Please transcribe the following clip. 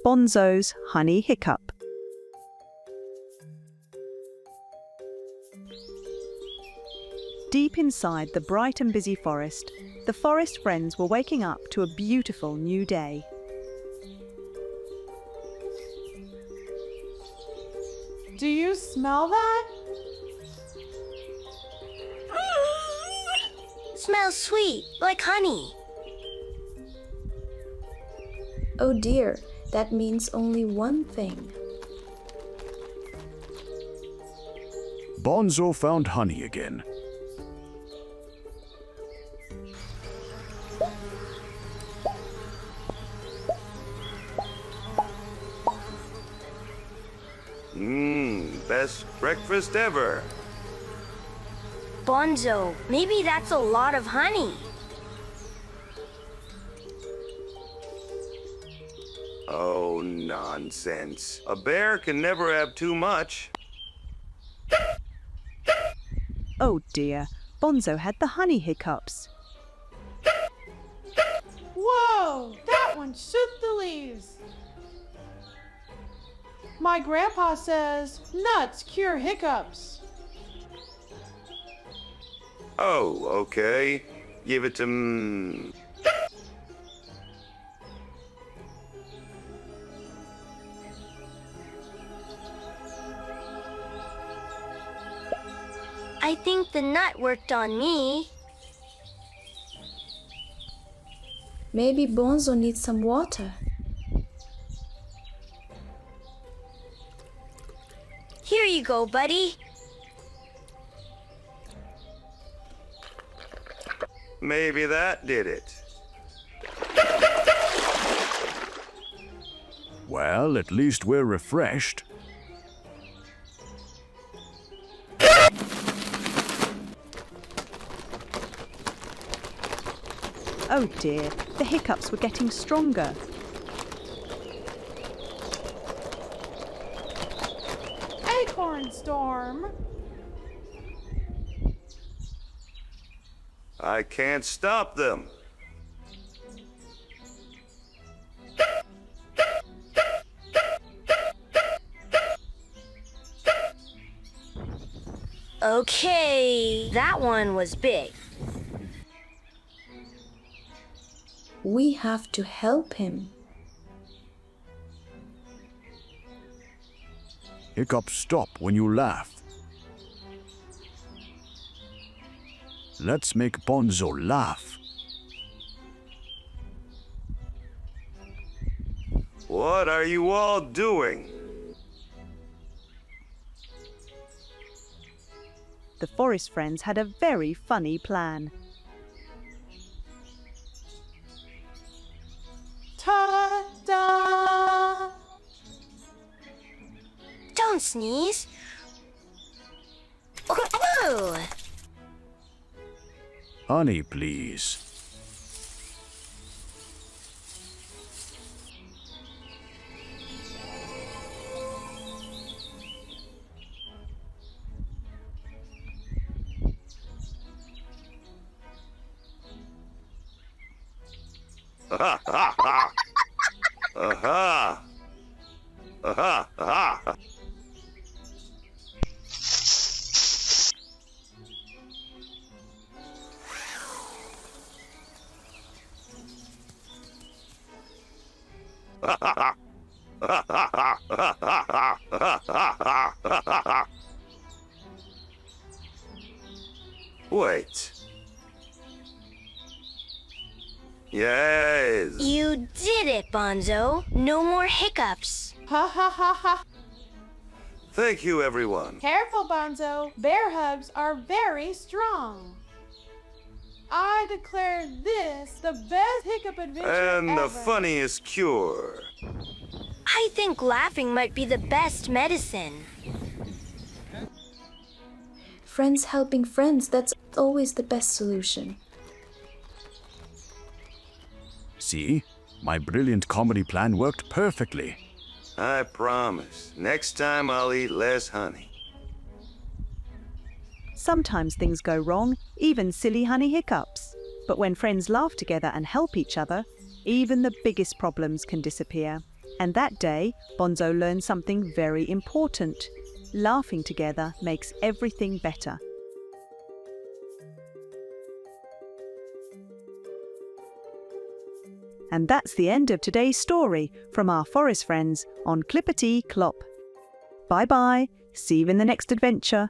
Bonzo's Honey Hiccup. Deep inside the bright and busy forest, the forest friends were waking up to a beautiful new day. Do you smell that? Smells sweet, like honey. Oh dear, that means only one thing. Bonzo found honey again. Best breakfast ever. Bonzo, maybe that's a lot of honey. Oh, nonsense. A bear can never have too much. Oh dear, Bonzo had the honey hiccups. Whoa, that one shook the leaves. My grandpa says nuts cure hiccups. Oh, okay. Give it to I think the nut worked on me. Maybe Bonzo needs some water. Here you go, buddy. Maybe that did it. Well, at least we're refreshed. Oh dear, the hiccups were getting stronger. Acorn storm. I can't stop them. Okay, that one was big. We have to help him. Hiccup, stop when you laugh. Let's make Bonzo laugh. What are you all doing? The forest friends had a very funny plan. Ta-da! Don't sneeze. Oh. Honey, please. Ha ha ha! Aha! Aha! Aha! Wait. Yes. You did it, Bonzo. No more hiccups. Ha ha ha ha. Thank you, everyone. Careful, Bonzo. Bear hugs are very strong. I declare this the best hiccup adventure And ever. the funniest cure. I think laughing might be the best medicine. Friends helping friends, that's always the best solution. See? My brilliant comedy plan worked perfectly. I promise. Next time I'll eat less honey. Sometimes things go wrong, even silly honey hiccups. But when friends laugh together and help each other, even the biggest problems can disappear. And that day, Bonzo learned something very important. Laughing together makes everything better. And that's the end of today's story from our forest friends on CLIP-ATI-CLOP. Bye-bye. See you in the next adventure.